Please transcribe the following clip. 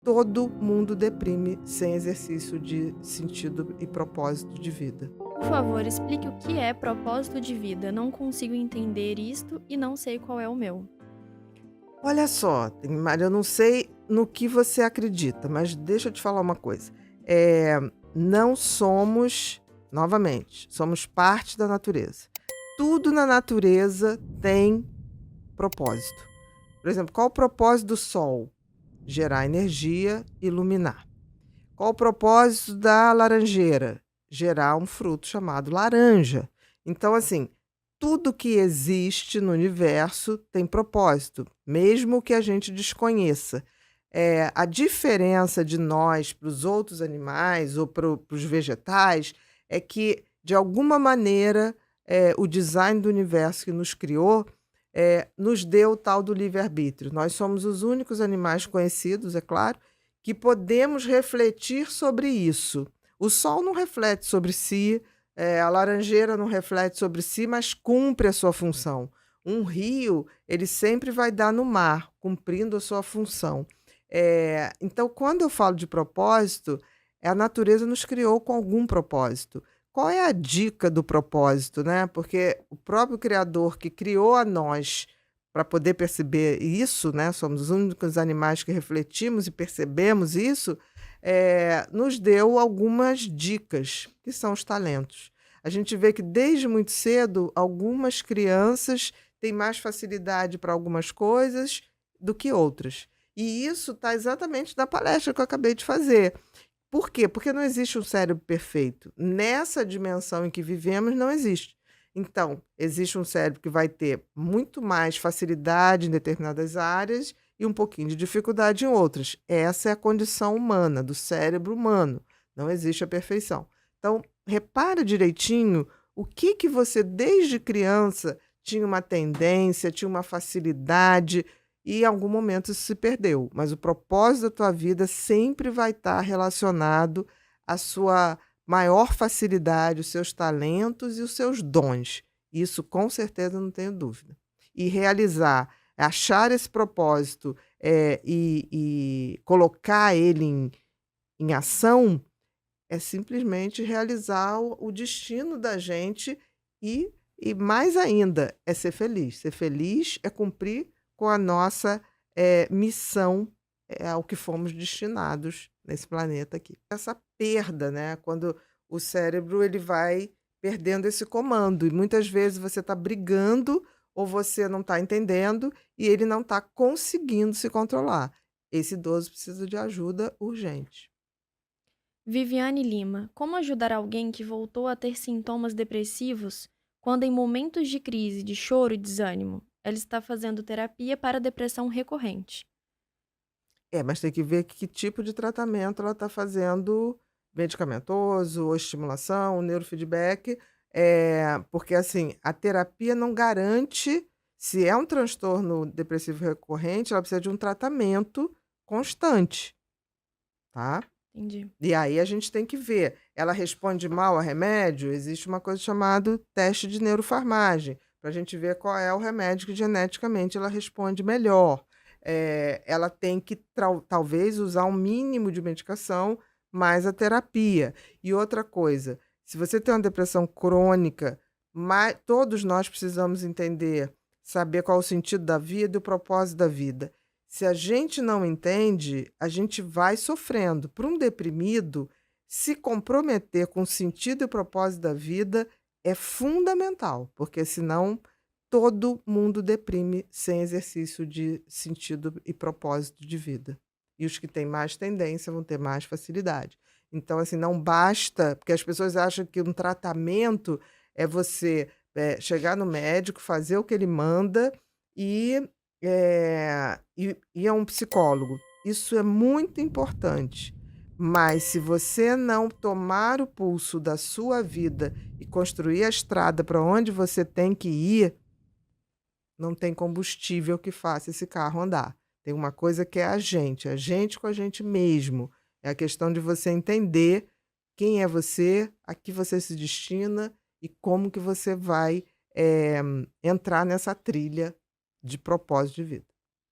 Todo mundo deprime sem exercício de sentido e propósito de vida. Por favor, explique o que é propósito de vida. Não consigo entender isto e não sei qual é o meu. Olha só, Maria, eu não sei no que você acredita, mas deixa eu te falar uma coisa. É, não somos, novamente, somos parte da natureza. Tudo na natureza tem propósito. Por exemplo, qual o propósito do sol? Gerar energia, iluminar. Qual o propósito da laranjeira? Gerar um fruto chamado laranja. Então, assim, tudo que existe no universo tem propósito, mesmo que a gente desconheça. A diferença de nós para os outros animais ou para os vegetais é que, de alguma maneira, o design do universo que nos criou nos deu o tal do livre-arbítrio. Nós somos os únicos animais conhecidos, é claro, que podemos refletir sobre isso. O sol não reflete sobre si, a laranjeira não reflete sobre si, mas cumpre a sua função. Um rio, ele sempre vai dar no mar, cumprindo a sua função. Então, quando eu falo de propósito, a natureza nos criou com algum propósito. Qual é a dica do propósito, né? Porque o próprio Criador que criou a nós para poder perceber isso, né? Somos os únicos animais que refletimos e percebemos isso, nos deu algumas dicas, que são os talentos. A gente vê que desde muito cedo, algumas crianças têm mais facilidade para algumas coisas do que outras. E isso está exatamente na palestra que eu acabei de fazer. Por quê? Porque não existe um cérebro perfeito. Nessa dimensão em que vivemos, não existe. Então, existe um cérebro que vai ter muito mais facilidade em determinadas áreas e um pouquinho de dificuldade em outras. Essa é a condição humana, do cérebro humano. Não existe a perfeição. Então, repara direitinho o que que você, desde criança, tinha uma tendência, tinha uma facilidade, e em algum momento isso se perdeu, mas o propósito da tua vida sempre vai estar relacionado à sua maior facilidade, os seus talentos e os seus dons. Isso com certeza não tenho dúvida. E realizar, achar esse propósito, e colocar ele em ação, é simplesmente realizar o destino da gente e mais ainda, é ser feliz. Ser feliz é cumprir com a nossa, missão, ao que fomos destinados nesse planeta aqui. Essa perda, né, quando o cérebro ele vai perdendo esse comando e muitas vezes você está brigando ou você não está entendendo e ele não está conseguindo se controlar. Esse idoso precisa de ajuda urgente. Viviane Lima, como ajudar alguém que voltou a ter sintomas depressivos quando, em momentos de crise, de choro e desânimo, ela está fazendo terapia para depressão recorrente? Mas tem que ver que tipo de tratamento ela está fazendo, medicamentoso ou estimulação, neurofeedback, porque assim, a terapia não garante se é um transtorno depressivo recorrente, ela precisa de um tratamento constante, tá? Entendi. E aí a gente tem que ver, ela responde mal a remédio, existe uma coisa chamada teste de neurofarmagem, para a gente ver qual é o remédio que geneticamente ela responde melhor. Ela tem que talvez usar um mínimo de medicação, mais a terapia. E outra coisa, se você tem uma depressão crônica, todos nós precisamos entender, saber qual é o sentido da vida e o propósito da vida. Se a gente não entende, a gente vai sofrendo. Para um deprimido, se comprometer com o sentido e o propósito da vida é fundamental, porque senão todo mundo deprime sem exercício de sentido e propósito de vida. E os que têm mais tendência vão ter mais facilidade. Então, assim, não basta, porque as pessoas acham que um tratamento é você chegar no médico, fazer o que ele manda e ir a um psicólogo. Isso é muito importante. Mas se você não tomar o pulso da sua vida e construir a estrada para onde você tem que ir, não tem combustível que faça esse carro andar. Tem uma coisa que é a gente com a gente mesmo. É a questão de você entender quem é você, a que você se destina e como que você vai entrar nessa trilha de propósito de vida.